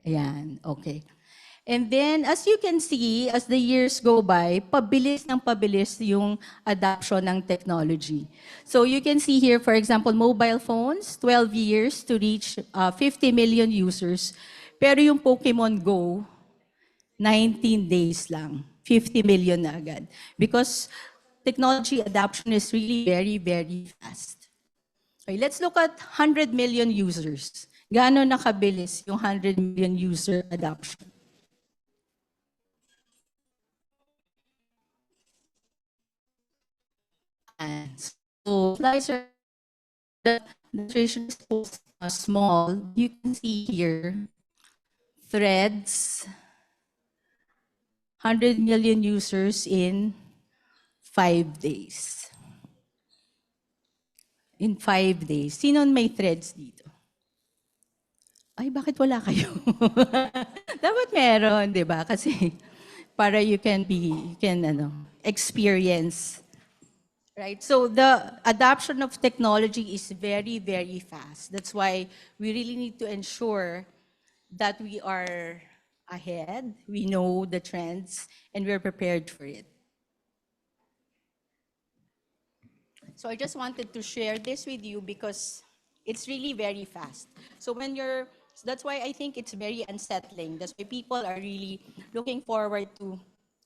Ayan, okay. And then, as you can see, as the years go by, pabilis ng pabilis yung adoption ng technology. So you can see here, for example, mobile phones, 12 years to reach 50 million users. Pero yung Pokemon Go, 19 days lang, 50 million na agad. Because technology adoption is really very, very fast. Okay, let's look at 100 million users. Gaano nakabilis yung 100 million user adoption? And so slides are the illustration is so small. You can see here threads, 100 million users in 5 days. In 5 days. Sino may threads dito? Ay, bakit wala kayo? Dapat meron, di ba? Kasi para you can experience. Right? So the adoption of technology is very, very fast. That's why we really need to ensure that we are ahead, we know the trends, and we're prepared for it. So I just wanted to share this with you because it's really very fast. So that's why I think it's very unsettling. That's why people are really looking forward to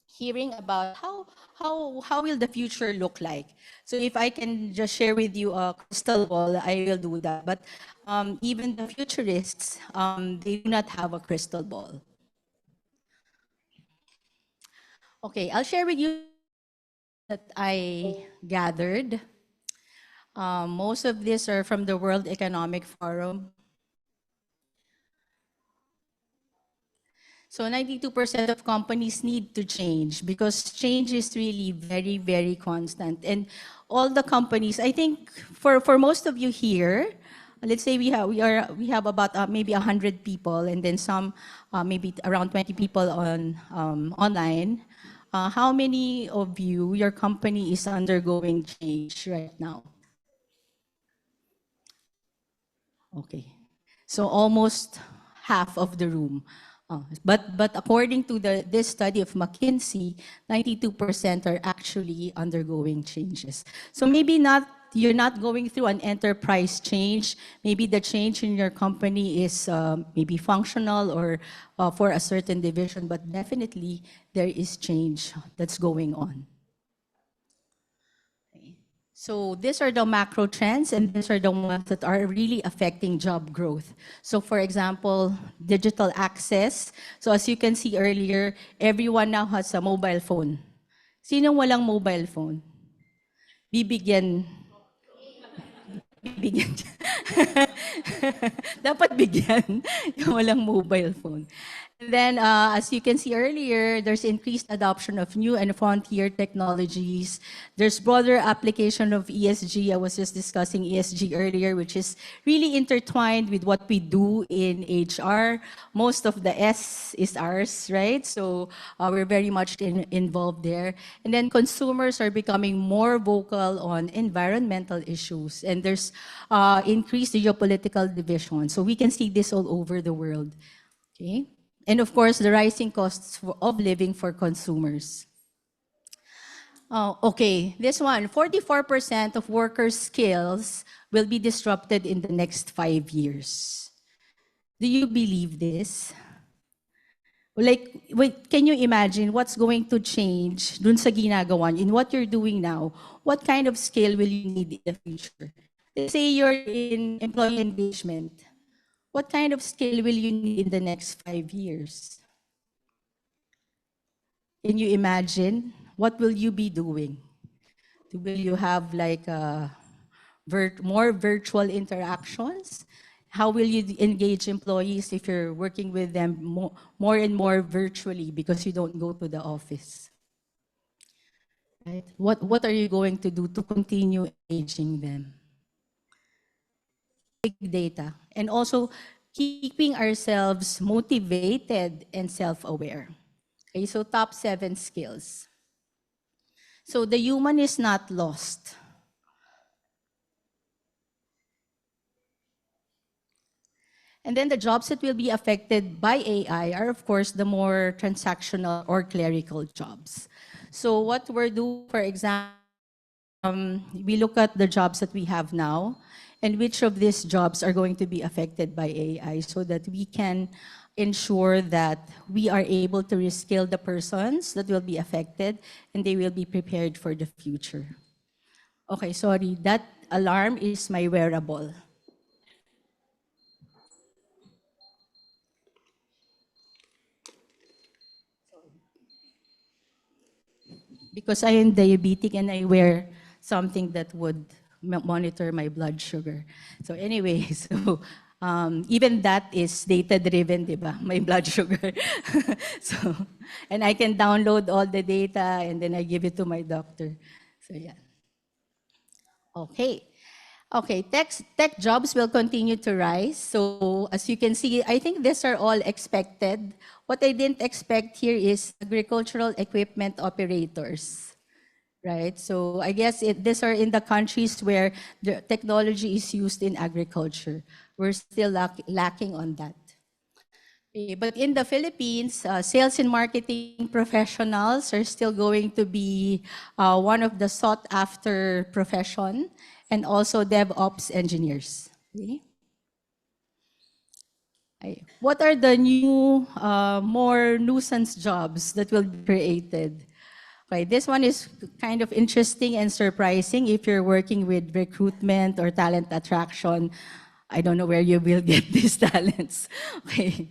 hearing about how will the future look like. So if I can just share with you a crystal ball, I will do that. But even the futurists, they do not have a crystal ball. Okay, I'll share with you that I gathered. Most of these are from the World Economic Forum. So 92% of companies need to change because change is really very, very constant. And all the companies, I think for most of you here, let's say we have about maybe 100 people and then some maybe around 20 people on online. How many of you, your company is undergoing change right now? Okay. So almost half of the room. But according to this study of McKinsey, 92% are actually undergoing changes. So maybe you're not going through an enterprise change. Maybe the change in your company is maybe functional or for a certain division, but definitely there is change that's going on. So these are the macro trends, and these are the ones that are really affecting job growth. So for example, digital access. So as you can see earlier, everyone now has a mobile phone. Sino walang mobile phone? Bibigyan. Dapat bigyan yung walang mobile phone. And then, as you can see earlier, there's increased adoption of new and frontier technologies. There's broader application of ESG. I was just discussing ESG earlier, which is really intertwined with what we do in HR. Most of the S is ours, right? So we're very much involved there. And then consumers are becoming more vocal on environmental issues. And there's increased geopolitical division. So we can see this all over the world. Okay? And of course, the rising costs of living for consumers. Okay, this one, 44% of workers' skills will be disrupted in the next 5 years. Do you believe this? Like, wait, can you imagine what's going to change dun sa ginagawa in what you're doing now? What kind of skill will you need in the future? Let's say you're in employee engagement. What kind of skill will you need in the next 5 years? Can you imagine? What will you be doing? Will you have like more virtual interactions? How will you engage employees if you're working with them more and more virtually because you don't go to the office? Right? What are you going to do to continue engaging them? Big data. And also keeping ourselves motivated and self-aware. Okay, so top 7 skills. So the human is not lost. And then the jobs that will be affected by AI are, of course, the more transactional or clerical jobs. So what we're doing, for example, we look at the jobs that we have now and which of these jobs are going to be affected by AI so that we can ensure that we are able to reskill the persons that will be affected and they will be prepared for the future. Okay, sorry, that alarm is my wearable. Because I am diabetic and I wear something that would monitor my blood sugar. So anyway, so even that is data-driven, di ba? My blood sugar. So, and I can download all the data and then I give it to my doctor. So yeah. Okay. Okay, tech jobs will continue to rise. So as you can see, I think these are all expected. What I didn't expect here is agricultural equipment operators, right? So I guess these are in the countries where the technology is used in agriculture. We're still lacking on that. But in the Philippines, sales and marketing professionals are still going to be one of the sought after profession, and also DevOps engineers. Okay. What are the new, more nuisance jobs that will be created? Okay, this one is kind of interesting and surprising if you're working with recruitment or talent attraction. I don't know where you will get these talents. Okay.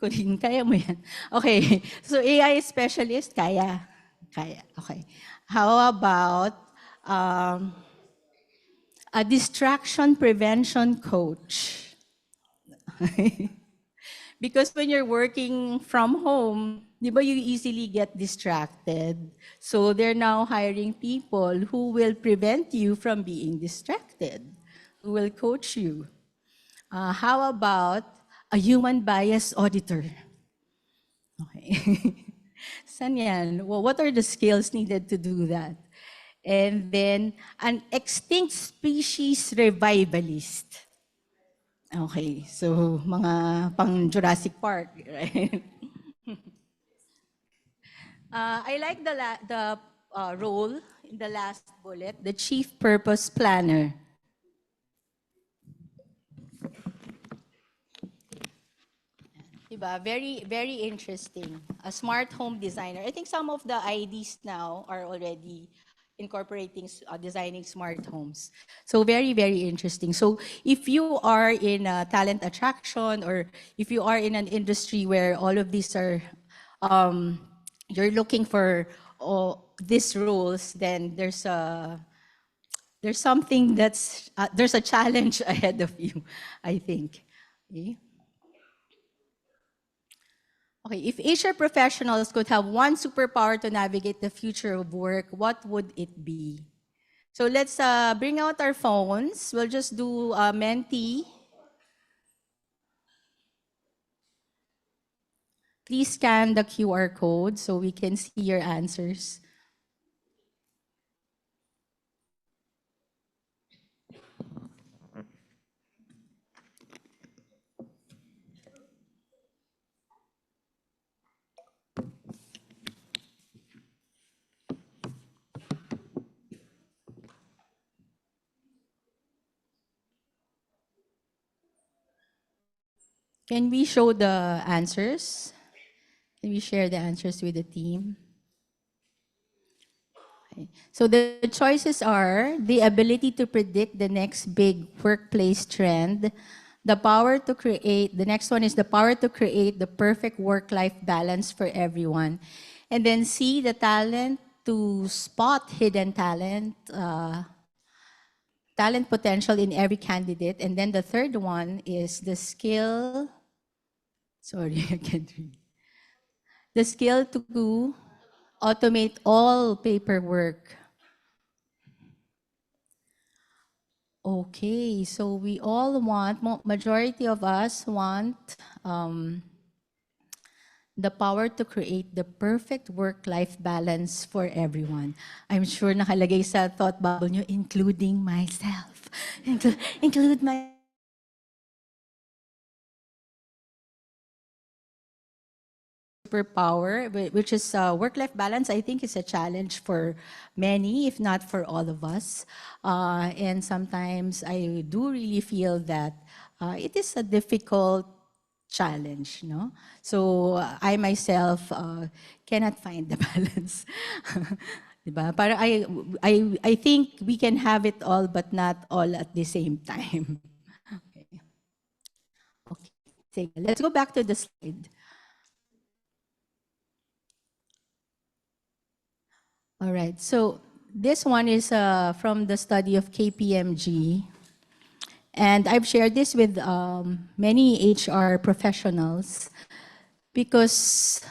Kunin, kaya mo yan. Okay, so AI specialist, kaya. Kaya, okay. How about a distraction prevention coach? Because when you're working from home, di ba you easily get distracted. So they're now hiring people who will prevent you from being distracted, who will coach you. How about a human bias auditor? Okay. Saan yan? Well, what are the skills needed to do that? And then, an extinct species revivalist. Okay, so mga pang Jurassic Park, right? I like the role in the last bullet, the chief purpose planner. Diba? Very, very interesting. A smart home designer. I think some of the IDs now are already incorporating designing smart homes. So very, very interesting. So if you are in talent attraction or if you are in an industry where all of these are, you're looking for these roles, then there's something there's a challenge ahead of you, I think. Okay. Okay, if HR professionals could have one superpower to navigate the future of work, what would it be? So let's bring out our phones. We'll just do Menti. Please scan the QR code so we can see your answers. Can we show the answers? Can we share the answers with the team? Okay. So the choices are the ability to predict the next big workplace trend, the next one is the power to create the perfect work-life balance for everyone. And then C, the talent to spot hidden talent potential in every candidate. And then the third one is the skill, sorry, I can't read. The skill to automate all paperwork. Okay, so we all want, majority of us want the power to create the perfect work-life balance for everyone. I'm sure nakalagay sa thought bubble nyo, including myself. Include my superpower, which is work-life balance. I think is a challenge for many, if not for all of us. And sometimes I do really feel that it is a difficult challenge, no? So I myself cannot find the balance. Diba? Para I think we can have it all, but not all at the same time. Okay. Okay. Sige, let's go back to the slide. All right. So this one is from the study of KPMG. And I've shared this with many HR professionals because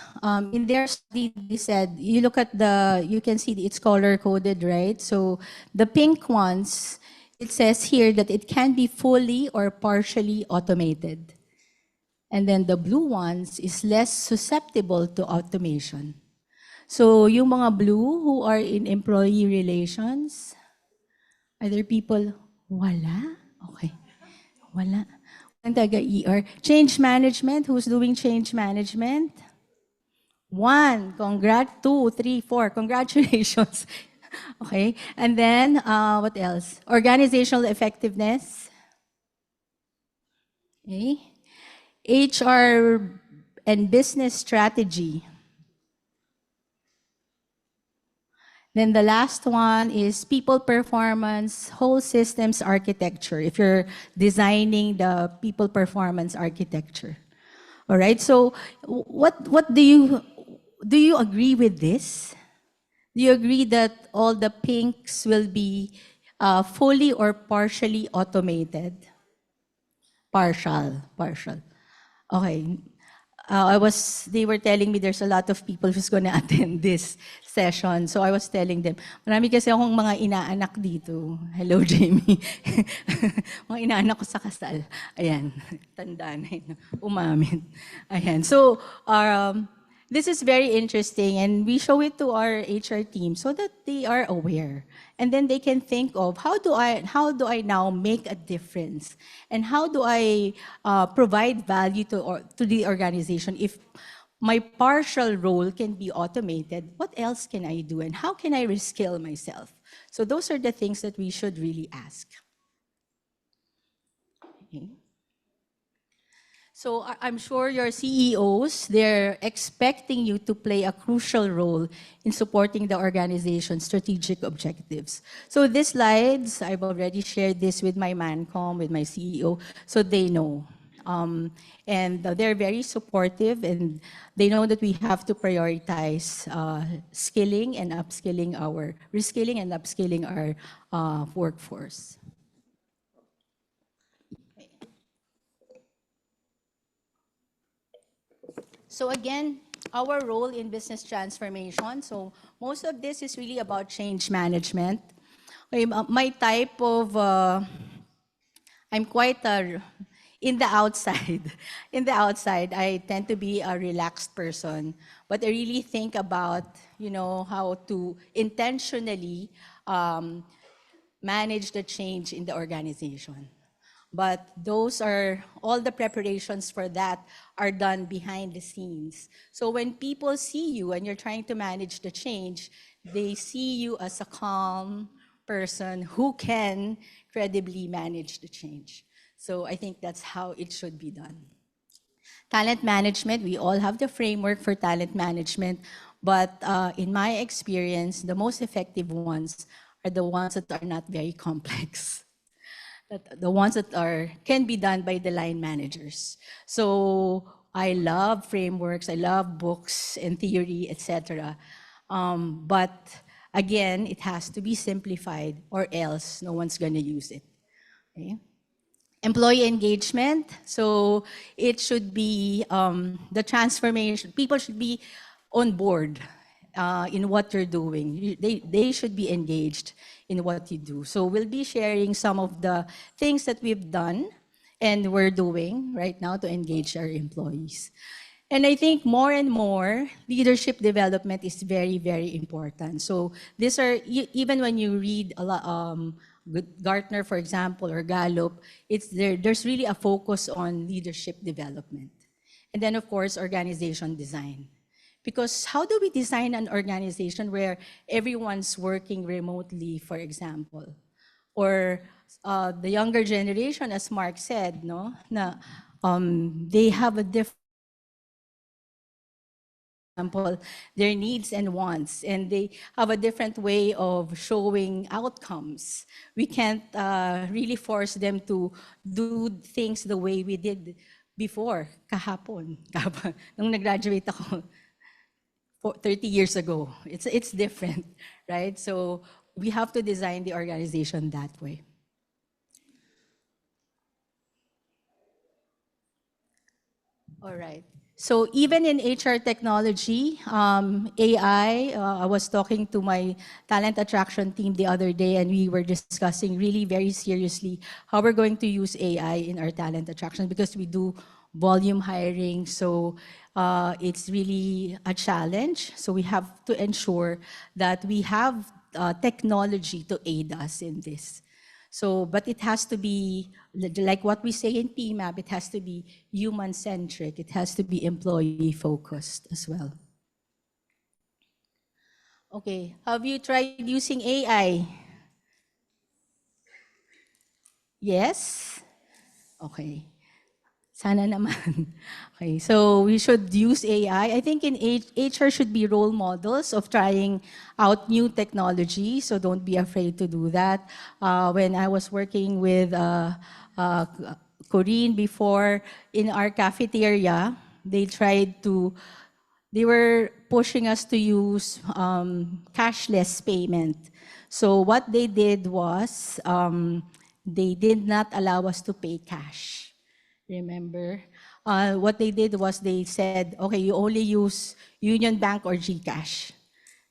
in their study, they said, you look at you can see it's color coded, right? So the pink ones, it says here that it can be fully or partially automated. And then the blue ones is less susceptible to automation. So yung mga blue who are in employee relations, are there people, wala? Okay, wala. Ang taga-ER. Change management, who's doing change management? 1, 2, 3, 4, congratulations. Okay, and then what else? Organizational effectiveness. Okay. HR and business strategy. Then the last one is people performance, whole systems architecture, if you're designing the people performance architecture. All right, so what do you agree with this? Do you agree that all the pinks will be fully or partially automated? Partial. Okay. They were telling me there's a lot of people who's gonna attend this session. So I was telling them, marami kasi akong mga inaanak dito. Hello, Jamie. Mga inaanak ko sa kasal. Ayan, tanda na yun. Umamin. Ayan. So, this is very interesting, and we show it to our HR team so that they are aware. And then they can think of how do I now make a difference, and how do I provide value to the organization if my partial role can be automated. What else can I do, and how can I reskill myself? So those are the things that we should really ask. Okay. So I'm sure your CEOs, they're expecting you to play a crucial role in supporting the organization's strategic objectives. So these slides, I've already shared this with my ManCom, with my CEO, so they know. And they're very supportive, and they know that we have to prioritize reskilling and upskilling our workforce. So again, our role in business transformation. So most of this is really about change management. Okay, my type of, I'm quite in the outside. In the outside, I tend to be a relaxed person, but I really think about, how to intentionally manage the change in the organization. But all the preparations for that are done behind the scenes. So when people see you and you're trying to manage the change, they see you as a calm person who can credibly manage the change. So I think that's how it should be done. Talent management, we all have the framework for talent management, but in my experience, the most effective ones are the ones that are not very complex. The ones that can be done by the line managers. So I love frameworks, I love books and theory, etc. But again, it has to be simplified, or else no one's going to use it. Okay? Employee engagement. So it should be the transformation. People should be on board in what you're doing. They should be engaged in what you do. So we'll be sharing some of the things that we've done and we're doing right now to engage our employees. And I think more and more, leadership development is very, very important. So these are, even when you read a lot, Gartner, for example, or Gallup, there's really a focus on leadership development. And then, of course, organization design. Because how do we design an organization where everyone's working remotely, for example? Or the younger generation, as Mark said, no, na they have a different example, their needs and wants, and they have a different way of showing outcomes. We can't really force them to do things the way we did before, kahapon, nung nag-graduate ako 30 years ago. It's different, right? So we have to design the organization that way. All right. So even in HR technology, AI, I was talking to my talent attraction team the other day, and we were discussing really very seriously how we're going to use AI in our talent attraction, because we do volume hiring. So it's really a challenge. So we have to ensure that we have technology to aid us in this. So, but it has to be, like what we say in PMAP, it has to be human-centric. It has to be employee-focused as well. Okay, have you tried using AI? Yes? Okay. Sana naman. Okay, so we should use AI. I think in HR should be role models of trying out new technology, so don't be afraid to do that. When I was working with uh, Corinne before in our cafeteria, they were pushing us to use cashless payment. So what they did was they did not allow us to pay cash. Remember? What they did was they said, okay, you only use Union Bank or GCash,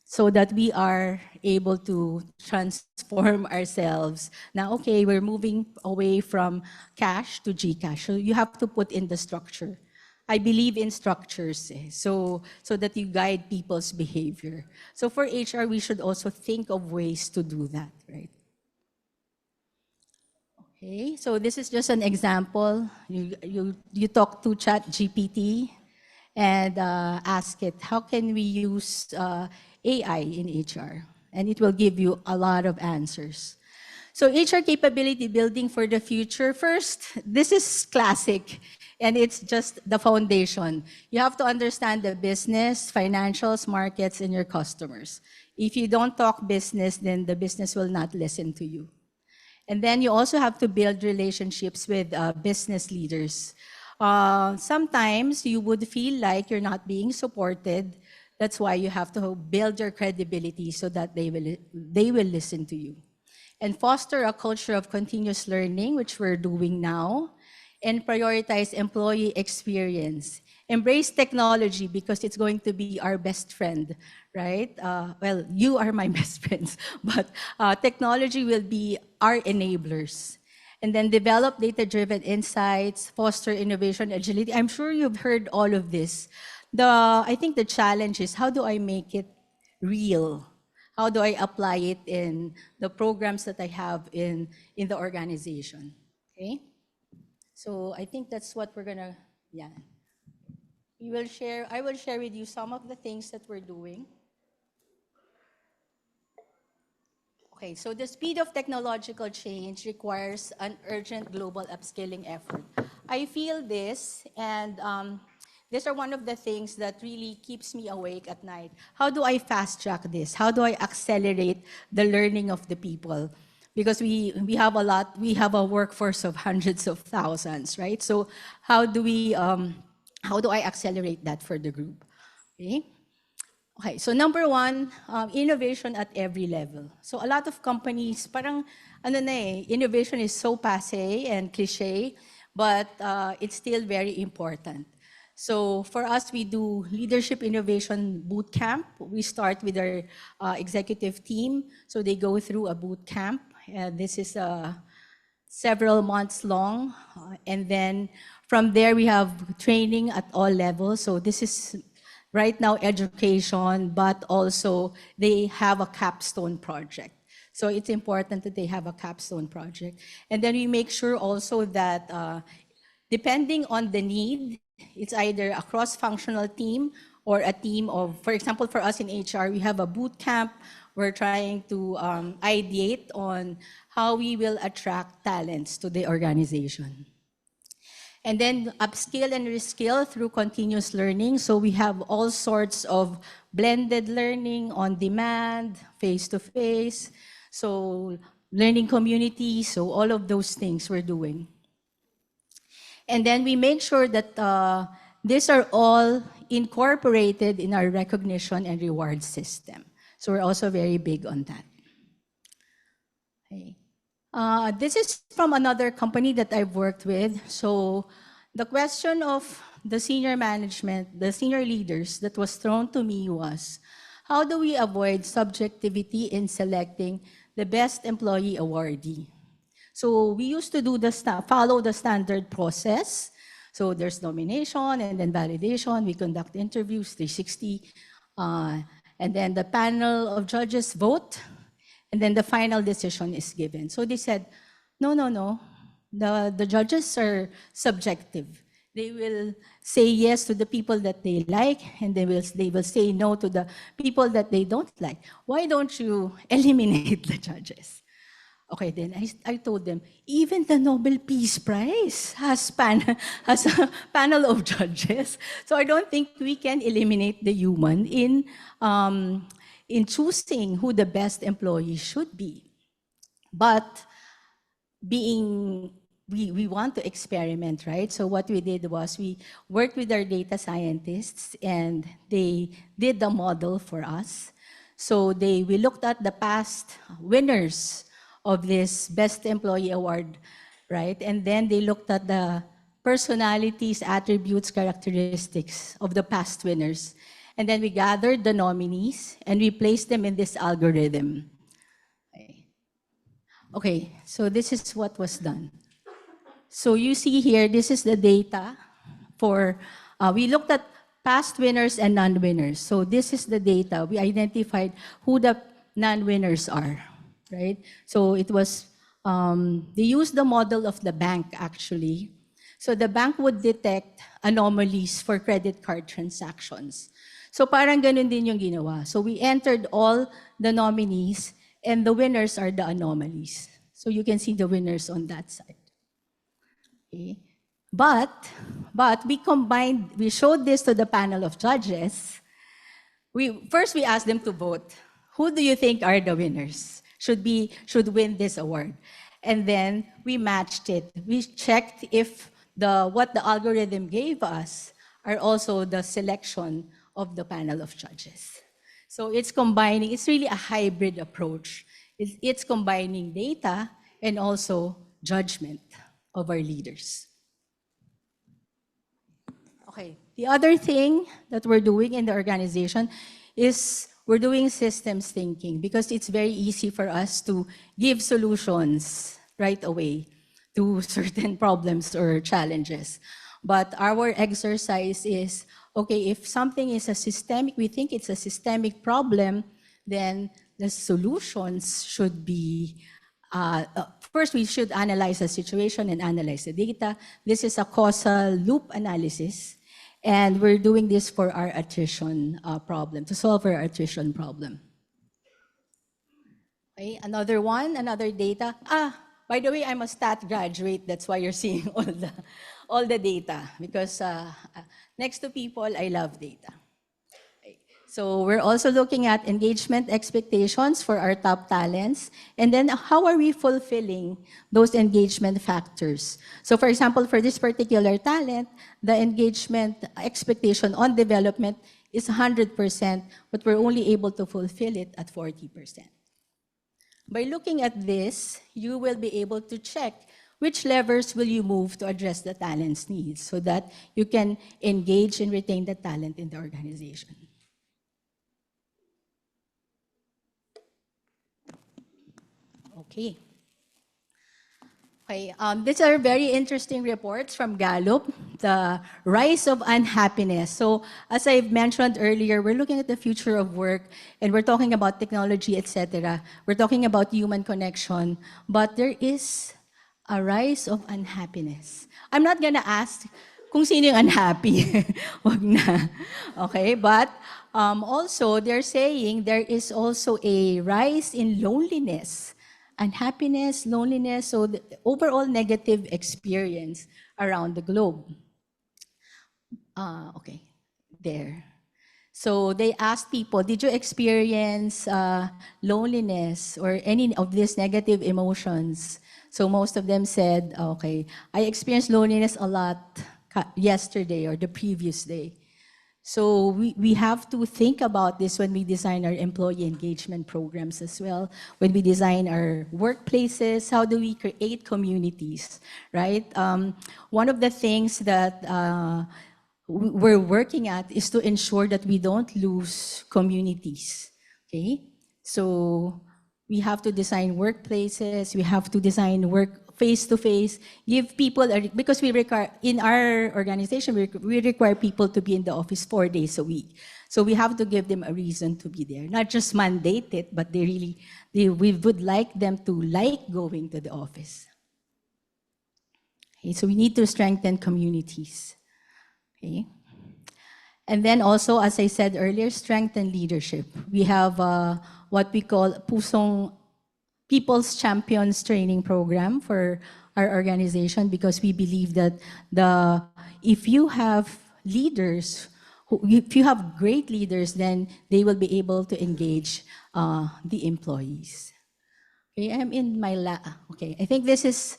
so that we are able to transform ourselves. Now, okay, we're moving away from cash to GCash. So you have to put in the structure. I believe in structures, so that you guide people's behavior. So for HR, we should also think of ways to do that, right? Okay, so this is just an example. You talk to ChatGPT and ask it, how can we use AI in HR? And it will give you a lot of answers. So HR capability building for the future. First, this is classic, and it's just the foundation. You have to understand the business, financials, markets, and your customers. If you don't talk business, then the business will not listen to you. And then you also have to build relationships with business leaders. Sometimes you would feel like you're not being supported. That's why you have to build your credibility so that they will listen to you. And foster a culture of continuous learning, which we're doing now, and prioritize employee experience. Embrace technology because it's going to be our best friend, right? Well, you are my best friends, but technology will be our enablers. And then develop data-driven insights, foster innovation, agility. I'm sure you've heard all of this. I think the challenge is, how do I make it real? How do I apply it in the programs that I have in the organization? Okay? So I think that's what we're gonna, yeah. I will share with you some of the things that we're doing. Okay, so the speed of technological change requires an urgent global upskilling effort. I feel this, and these are one of the things that really keeps me awake at night. How do I fast track this? How do I accelerate the learning of the people? Because we have a workforce of hundreds of thousands, right? So how do I accelerate that for the group? Okay. Okay, so number one, innovation at every level. So a lot of companies, parang, innovation is so passé and cliche, but it's still very important. So for us, we do leadership innovation boot camp. We start with our executive team. So they go through a boot camp. This is several months long. And then from there, we have training at all levels. So this is right now education, but also they have a capstone project. So it's important that they have a capstone project. And then we make sure also that depending on the need, it's either a cross-functional team or a team of, for example, for us in HR, we have a boot camp. We're trying to ideate on how we will attract talents to the organization. And then upskill and reskill through continuous learning. So we have all sorts of blended learning, on demand, face-to-face, so learning communities, so all of those things we're doing. And then we make sure that these are all incorporated in our recognition and reward system. So we're also very big on that. Okay. This is from another company that I've worked with. So the question of the senior management, the senior leaders that was thrown to me was, how do we avoid subjectivity in selecting the best employee awardee? So we used to do follow the standard process. So there's nomination and then validation. We conduct interviews, 360. And then the panel of judges vote. And then the final decision is given. So they said, no. The judges are subjective. They will say yes to the people that they like, and they will say no to the people that they don't like. Why don't you eliminate the judges? Okay, then I told them, even the Nobel Peace Prize has a panel of judges. So I don't think we can eliminate the human in choosing who the best employee should be. But we want to experiment, right? So what we did was we worked with our data scientists, and they did the model for us. So we looked at the past winners of this Best Employee Award, right? And then they looked at the personalities, attributes, characteristics of the past winners. And then we gathered the nominees, and we placed them in this algorithm. Okay, so this is what was done. So you see here, this is the data for, we looked at past winners and non-winners. So this is the data. We identified who the non-winners are, right? So it was, they used the model of the bank, actually. So the bank would detect anomalies for credit card transactions. So parang ganun din yung ginawa. So we entered all the nominees, and the winners are the anomalies. So you can see the winners on that side. Okay. But we showed this to the panel of judges. First we asked them to vote. Who do you think are the winners? Should win this award? And then we matched it. We checked if what the algorithm gave us are also the selection of the panel of judges. So it's really a hybrid approach. It's combining data and also judgment of our leaders. Okay, the other thing that we're doing in the organization is we're doing systems thinking, because it's very easy for us to give solutions right away to certain problems or challenges. But our exercise is, okay, if something is we think it's a systemic problem, then the solutions should be, first we should analyze the situation and analyze the data. This is a causal loop analysis, and we're doing this for our attrition problem, to solve our attrition problem. Okay, another data. By the way, I'm a stat graduate. That's why you're seeing all the data, because next to people, I love data. Okay. So we're also looking at engagement expectations for our top talents, and then how are we fulfilling those engagement factors? So for example, for this particular talent, the engagement expectation on development is 100%, but we're only able to fulfill it at 40%. By looking at this, you will be able to check which levers will you move to address the talent's needs so that you can engage and retain the talent in the organization. Okay. Okay, these are very interesting reports from Gallup, the rise of unhappiness. So as I've mentioned earlier, we're looking at the future of work, and we're talking about technology, etc. We're talking about human connection, but there is a rise of unhappiness. I'm not gonna ask kung sino yung unhappy. Wag na. Okay, but also they're saying there is also a rise in loneliness, unhappiness, loneliness, so the overall negative experience around the globe. Okay, there. So they asked people, did you experience loneliness or any of these negative emotions? So most of them said, okay, I experienced loneliness a lot yesterday or the previous day. So we have to think about this when we design our employee engagement programs as well, when we design our workplaces, how do we create communities, right? One of the things that we're working at is to ensure that we don't lose communities, okay? So we have to design workplaces, we have to design work face-to-face, give people, because we require, in our organization, we require people to be in the office 4 days a week. So we have to give them a reason to be there, not just mandate it, but we would like them to like going to the office. Okay, so we need to strengthen communities. Okay. And then also, as I said earlier, strengthen leadership. We have what we call People's Champions Training Program for our organization, because we believe that if you have leaders, if you have great leaders, then they will be able to engage the employees. Okay, I'm in my okay, I think this is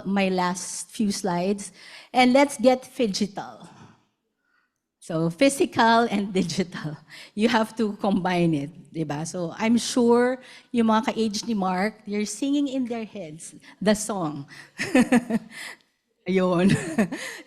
my last few slides. And let's get phygital. So physical and digital. You have to combine it, diba? So I'm sure yung mga ka-age ni Mark, they're singing in their heads the song. Ayun.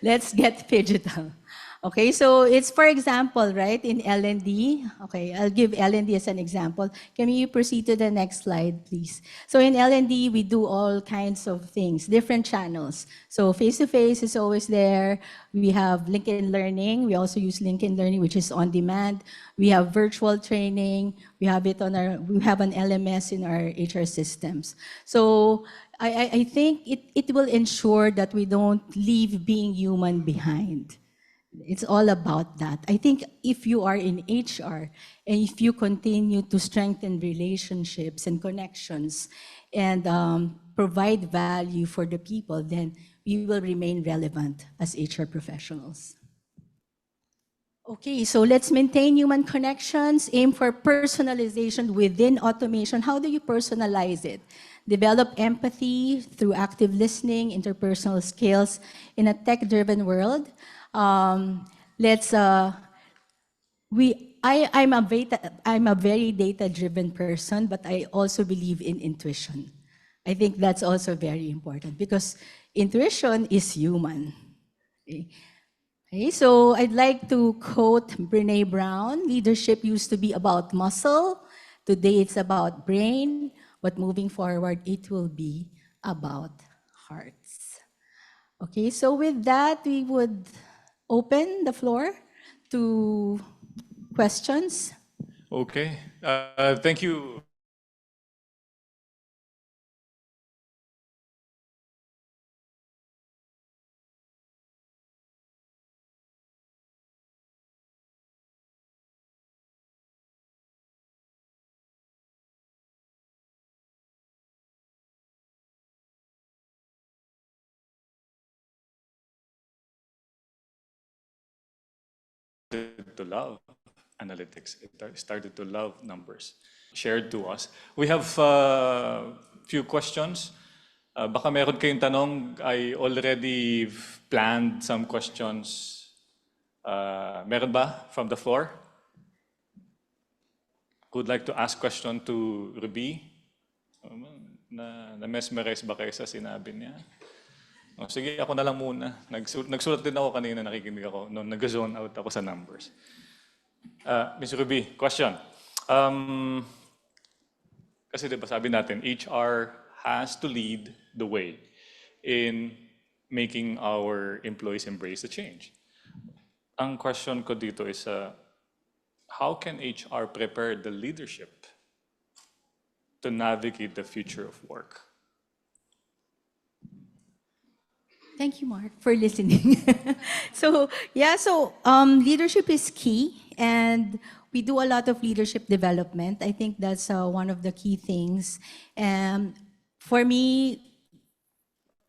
Let's get phygital. Okay, so it's, for example, right, in L&D. Okay, I'll give L&D as an example. Can you proceed to the next slide, please? So in L&D, we do all kinds of things, different channels. So face-to-face is always there. We have LinkedIn Learning. We also use LinkedIn Learning, which is on demand. We have virtual training. We have an LMS in our HR systems. So I think it will ensure that we don't leave being human behind. It's all about that. I think if you are in HR and if you continue to strengthen relationships and connections and provide value for the people, then we will remain relevant as HR professionals. Okay, so let's maintain human connections, aim for personalization within automation. How do you personalize it? Develop empathy through active listening, interpersonal skills in a tech-driven world. I'm a very data-driven person, but I also believe in intuition. I think that's also very important because intuition is human. Okay, so I'd like to quote Brené Brown. Leadership used to be about muscle. Today it's about brain, but moving forward, it will be about hearts. Okay, so with that, we would open the floor to questions. Okay, thank you. To love analytics. It started to love numbers. Shared to us. We have a few questions. Baka meron kayong tanong. I already planned some questions. Meron ba from the floor? Who'd like to ask question to Ruby? Na-mesmerize ba kayo sa sinabi niya? Oh, sige, ako na lang muna. Nagsulat din ako kanina, nakikinig ako. Nag-zone out ako sa numbers. Ms. Ruby, question. Kasi diba sabi natin, HR has to lead the way in making our employees embrace the change. Ang question ko dito is, how can HR prepare the leadership to navigate the future of work? Thank you, Mark, for listening. Leadership is key, and we do a lot of leadership development. I think that's one of the key things. For me,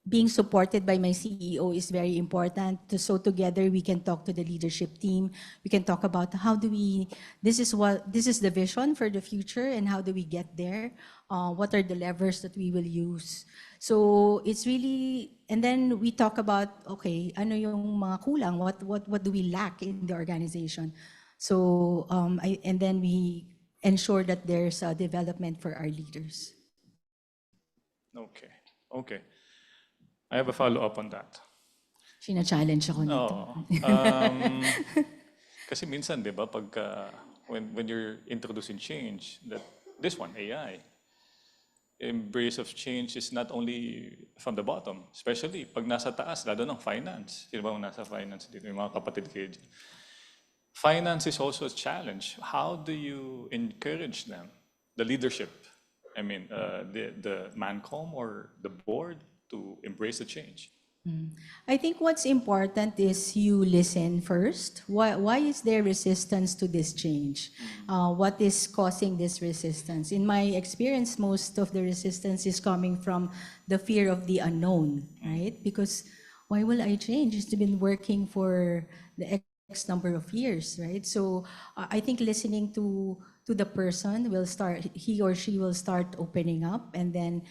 being supported by my CEO is very important. So together we can talk to the leadership team. We can talk about how do we, this is the vision for the future and how do we get there? What are the levers that we will use? So it's really, and then we talk about, okay, ano yung mga kulang? What do we lack in the organization? So, and then we ensure that there's a development for our leaders. Okay. Okay. I have a follow-up on that. Sina-challenge ako nito. Kasi minsan, di ba, when you're introducing change, that this one, AI, embrace of change is not only from the bottom, especially pag nasa taas, lalo ng finance. Sino ba nasa finance dito? Yung mga kapatid kayo dyan. Finance is also a challenge. How do you encourage them, the leadership, I mean, the MANCOM or the board, to embrace the change? I think what's important is you listen first. Why is there resistance to this change? What is causing this resistance? In my experience, most of the resistance is coming from the fear of the unknown, right? Because why will I change? It's been working for the X number of years, right? So I think listening to the person will start, he or she will start opening up, and then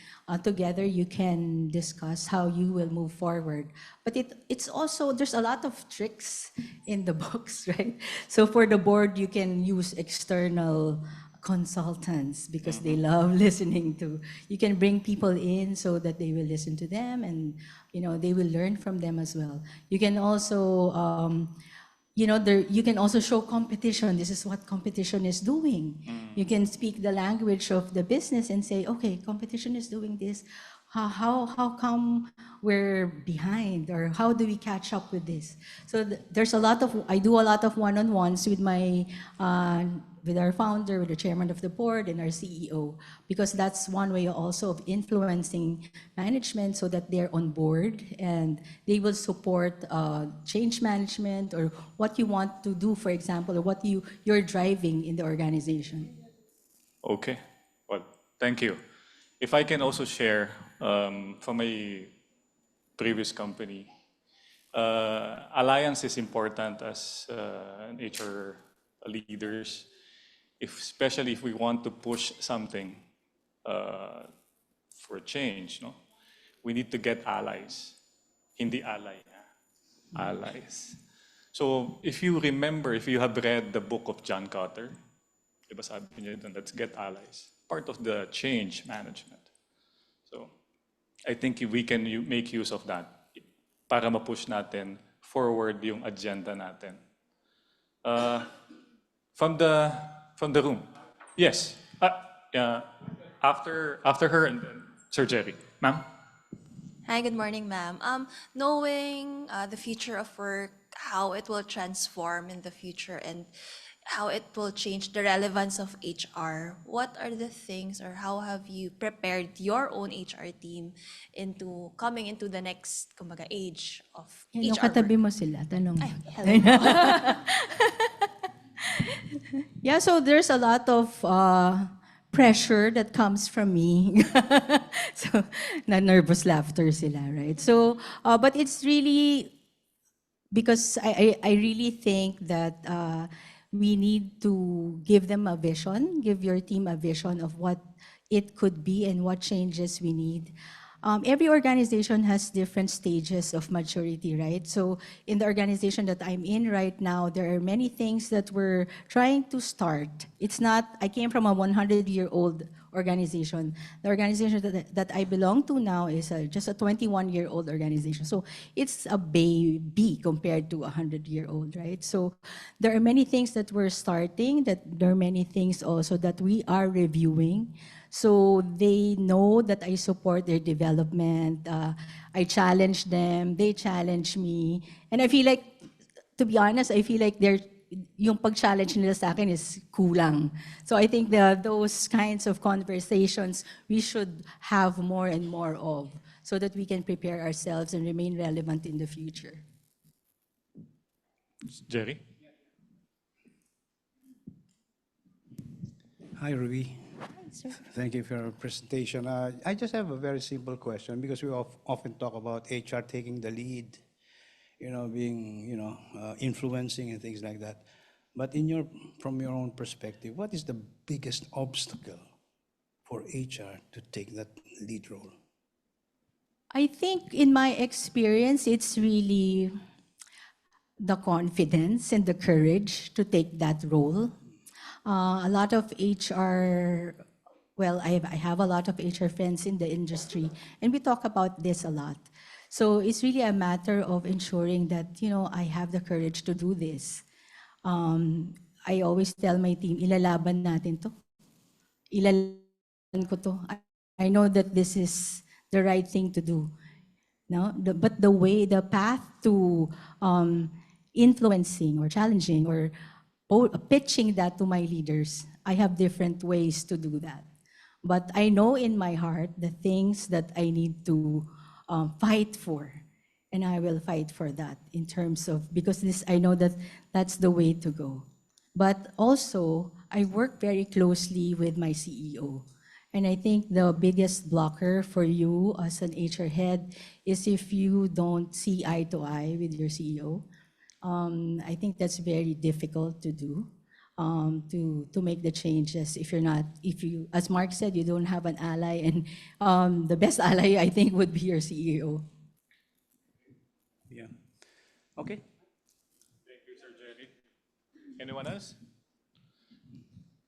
together you can discuss how you will move forward. But it's also, there's a lot of tricks in the box, right? So for the board, you can use external consultants because they love listening to. You can bring people in so that they will listen to them, and they will learn from them as well. You can also you can also show competition. This is what competition is doing. You can speak the language of the business and say, okay, competition is doing this. How come we're behind, or how do we catch up with this? So there's I do a lot of one-on-ones with with our founder, with the chairman of the board, and our CEO, because that's one way also of influencing management so that they're on board and they will support change management or what you want to do, for example, or what you're driving in the organization. Okay. Well, thank you. If I can also share from my previous company, alliance is important as HR leaders, especially if we want to push something for change. No, we need to get allies. Hindi ally, allies. So if you remember, if you have read the book of John Kotter, diba sabi niya doon, let's get allies. Part of the change management. So I think we can make use of that para ma-push natin forward yung agenda natin. From the room. Yes. After her and then Sir Jerry. Ma'am? Hi, good morning, ma'am. Knowing the future of work, how it will transform in the future, and how it will change the relevance of HR, what are the things, or how have you prepared your own HR team into coming into the next, kumbaga, age of Yung HR katabi work? mo sila, tanong mo. Hello. Yeah, so there's a lot of pressure that comes from me. So, na-nervous laughter sila, right? So, but it's really, because I really think that we need to give them a vision, give your team a vision of what it could be and what changes we need. Every organization has different stages of maturity, right? So in the organization that I'm in right now, there are many things that we're trying to start. It's not, I came from a 100-year-old organization. The organization that I belong to now is just a 21-year-old organization. So it's a baby compared to a 100-year-old, right? So there are many things that we're starting, that there are many things also that we are reviewing. So they know that I support their development. I challenge them, they challenge me. And I feel like, to be honest, I feel like yung pag-challenge nila sa akin is kulang. So I think those kinds of conversations we should have more and more of. so that we can prepare ourselves and remain relevant in the future. Jerry? Hi, Ruby. Thank you for your presentation. I just have a very simple question because we often talk about HR taking the lead, being, influencing and things like that. But from your own perspective, what is the biggest obstacle for HR to take that lead role? I think in my experience, it's really the confidence and the courage to take that role. A lot of HR, well, I have a lot of HR friends in the industry, and we talk about this a lot. So it's really a matter of ensuring that, I have the courage to do this. I always tell my team, ilalaban natin to. Ilalaban ko to. I know that this is the right thing to do. No, but the path to influencing or challenging or pitching that to my leaders, I have different ways to do that. But I know in my heart the things that I need to fight for, and I will fight for that in terms of, because I know that that's the way to go. But also, I work very closely with my CEO. And I think the biggest blocker for you as an HR head is if you don't see eye to eye with your CEO. I think that's very difficult to do, to make the changes if you, as Mark said, you don't have an ally, and the best ally, I think, would be your CEO. Yeah. Okay. Thank you, Sir Jerry. Anyone else?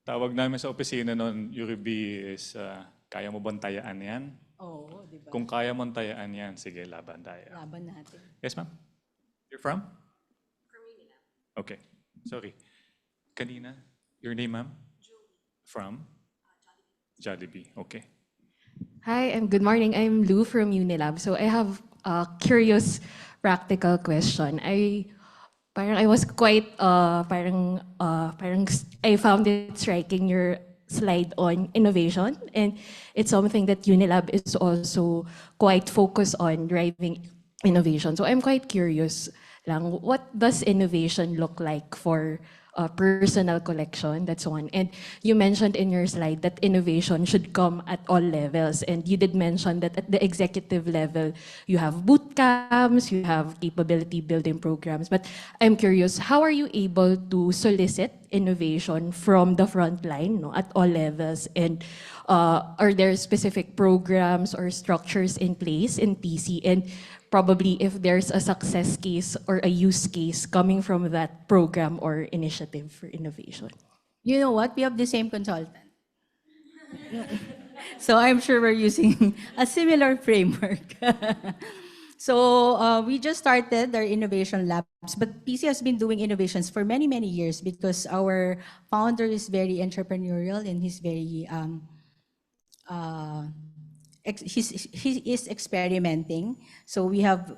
Tawag namin sa opisina noon, Yuribi, is kaya mo bang tayaan yan? Oo, di ba? Kung kaya mong tayaan yan, sige, laban tayo. Laban natin. Yes, ma'am? You're from? Okay. Sorry. Kanina, your name, ma'am? Julie. From? Jollibee. Okay. Hi, and good morning. I'm Lou from Unilab. So I have a curious practical question. I was quite I found it striking your slide on innovation, and it's something that Unilab is also quite focused on driving innovation. So I'm quite curious lang, what does innovation look like for personal collection? That's one. And you mentioned in your slide that innovation should come at all levels. And you did mention that at the executive level, you have boot camps, you have capability building programs. But I'm curious, how are you able to solicit innovation from the front line, no, at all levels? And are there specific programs or structures in place in PC? And probably if there's a success case or a use case coming from that program or initiative for innovation. You know what? We have the same consultant. So I'm sure we're using a similar framework. So we just started our innovation labs, but PC has been doing innovations for many, many years because our founder is very entrepreneurial and he's very, he is experimenting. So we have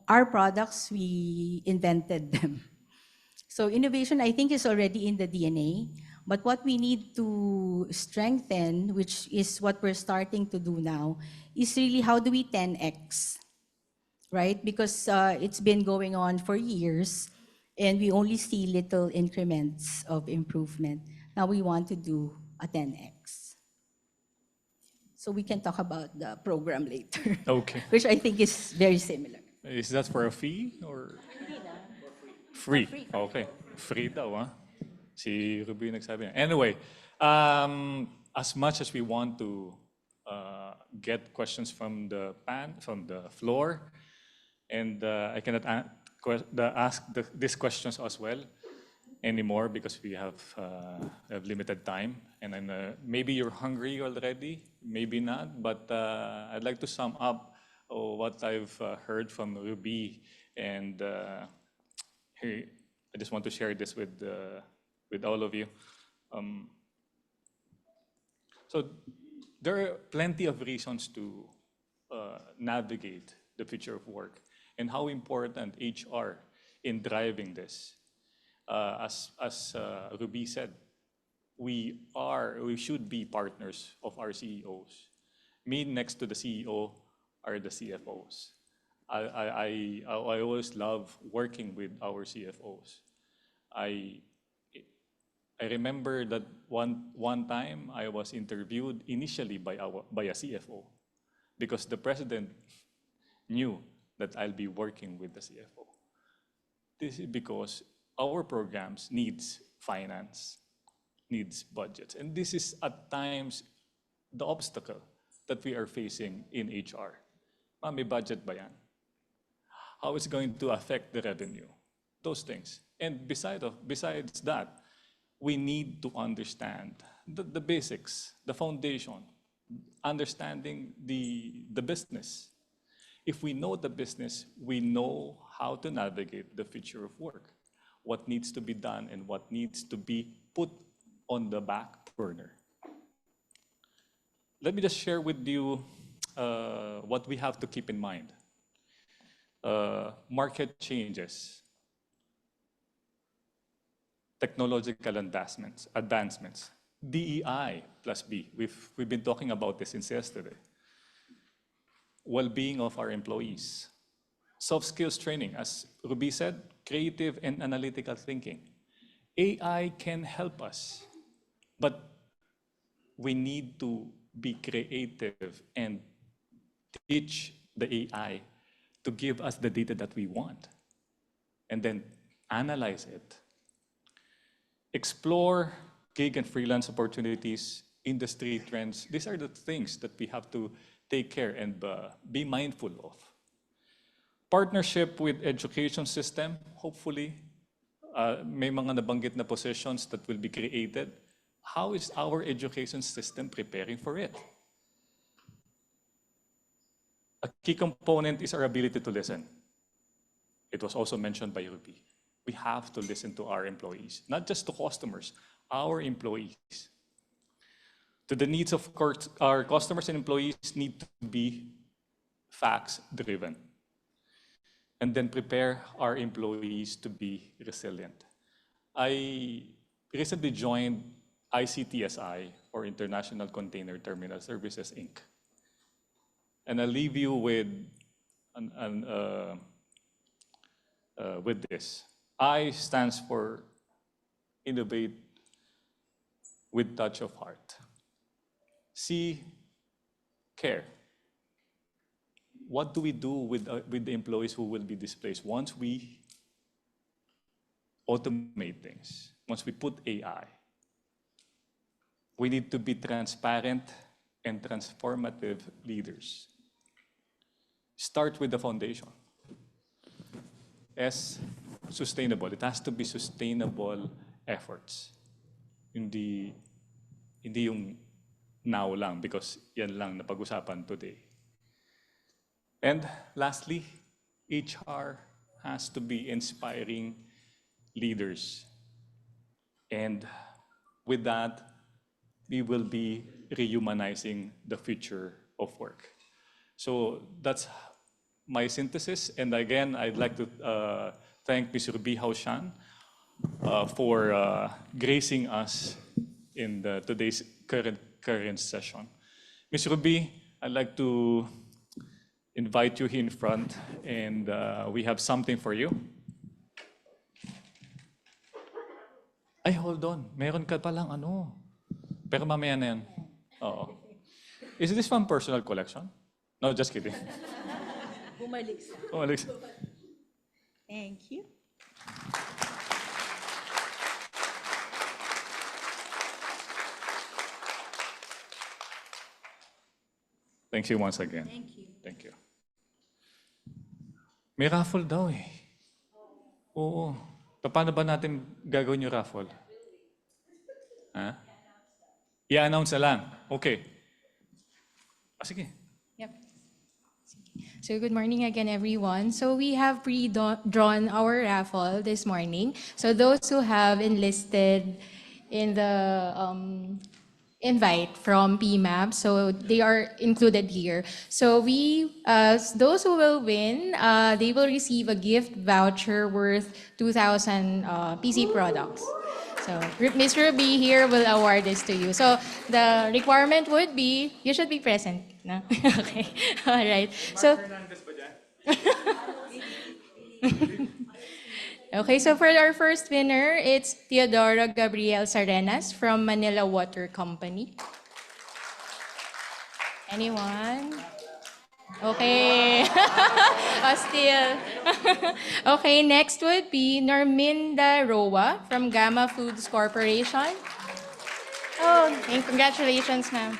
our products, we invented them. So innovation, I think, is already in the DNA. But what we need to strengthen, which is what we're starting to do now, is really how do we 10x, right? Because it's been going on for years, and we only see little increments of improvement. Now we want to do a 10x. So we can talk about the program later. Okay. Which I think is very similar. Is that for a fee or? Free. Okay. Free daw, ah. Si Ruby nagsabi niya. Anyway, as much as we want to get questions from the floor, and I cannot ask these questions as well anymore because we have limited time, and then maybe you're hungry already, maybe not, but I'd like to sum up what I've heard from Ruby, and here, I just want to share this with all of you. So there are plenty of reasons to navigate the future of work and how important HR in driving this. As Ruby said, we should be partners of our CEOs. Me next to the CEO are the CFOs. I always love working with our CFOs. I I remember that one time I was interviewed initially by a CFO because the president knew that I'll be working with the CFO. This is because our programs needs finance, needs budgets, and this is at times the obstacle that we are facing in HR. May budget ba yan? How is it going to affect the revenue? Those things. And besides that, we need to understand the basics, the foundation, understanding the business. If we know the business, we know how to navigate the future of work, what needs to be done and what needs to be put on the back burner. Let me just share with you what we have to keep in mind. Market changes, technological advancements, DEI plus B. We've been talking about this since yesterday. Well-being of our employees, soft skills training, as Ruby said, creative and analytical thinking. AI can help us, but we need to be creative and teach the AI to give us the data that we want, and then analyze it. Explore gig and freelance opportunities, industry trends. These are the things that we have to take care and be mindful of. Partnership with education system, hopefully, may mga nabanggit na positions that will be created. How is our education system preparing for it? A key component is our ability to listen. It was also mentioned by Ruby. We have to listen to our employees, not just to customers, our employees. To the needs of our customers and employees need to be facts-driven. And then prepare our employees to be resilient. I recently joined ICTSI, or International Container Terminal Services, Inc. And I'll leave you with this. I stands for innovate with touch of heart. C, care. What do we do with the employees who will be displaced once we automate things, once we put AI? We need to be transparent and transformative leaders. Start with the foundation. S, sustainable. It has to be sustainable efforts. Hindi yung now lang because yan lang na pag-usapan today. And lastly, HR has to be inspiring leaders. And with that, we will be rehumanizing the future of work. So that's my synthesis. And again, I'd like to thank Ms. Ruby Haushan for gracing us in today's current session. Ms. Ruby, I'd like to invite you here in front, and we have something for you. Ay, hold on. Meron ka palang ano. Pero mamaya na yan. Oo. Is this from personal collection? No, just kidding. Bumalik sa. Bumalik sa. Thank you. Thank you once again. Thank you. Thank you. May raffle daw eh. Oo. Paano ba natin gagawin yung raffle? Ha? I-announce na lang. Okay. Sige. Yep. So good morning again, everyone. So we have pre-drawn our raffle this morning. So those who have enlisted in the invite from PMAP, so they are included here. So those who will win, they will receive a gift voucher worth 2,000 PC products. So Ms. Ruby here will award this to you. So the requirement would be, you should be present. No? Okay. All right. So, okay, so for our first winner, it's Teodoro Gabriel Sarenas from Manila Water Company. Anyone? Okay. Still. Okay, next would be Norminda Roa from Gamma Foods Corporation. Oh, and congratulations, ma'am.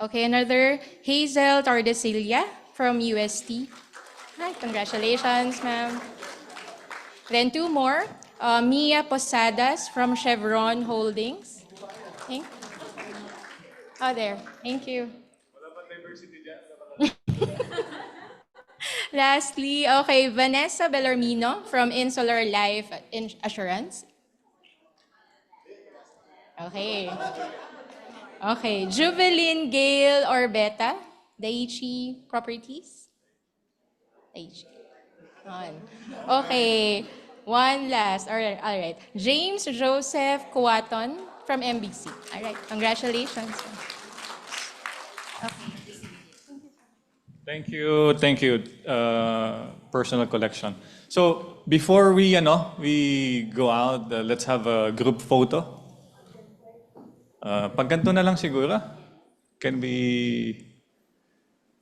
Okay, another Hazel Tordesillas from UST. Hi, congratulations, ma'am. Then two more, Mia Posadas from Chevron Holdings. Okay. Oh, there. Thank you. Lastly, okay, Vanessa Bellarmino from Insular Life Assurance. Okay. Okay, Juveline Gale Orbeta, Daiichi Properties. Daiichi. On. Okay, one last. All right. James Joseph Kuaton from MBC. All right, congratulations. Thank you, personal collection. So before we go out, let's have a group photo. Pag ganito na lang siguro, can we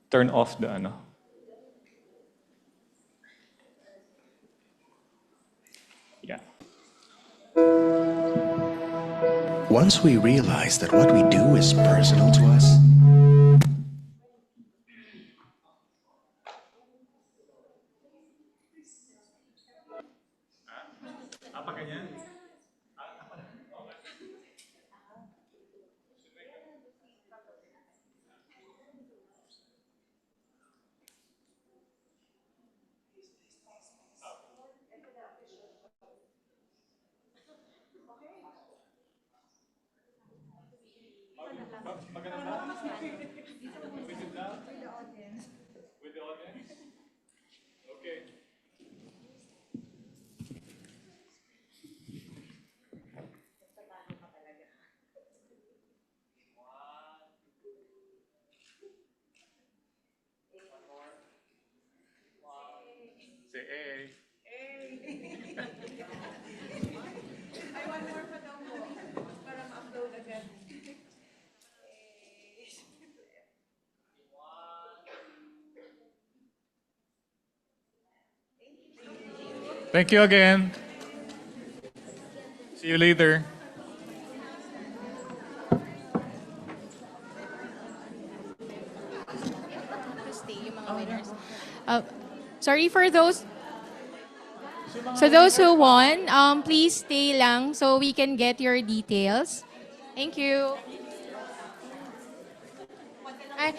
turn off the ano? Yeah. Once we realize that what we do is personal to us, Say A. Thank you again. See you later. Sorry for those. So those who won, please stay lang so we can get your details. Thank you. Ay,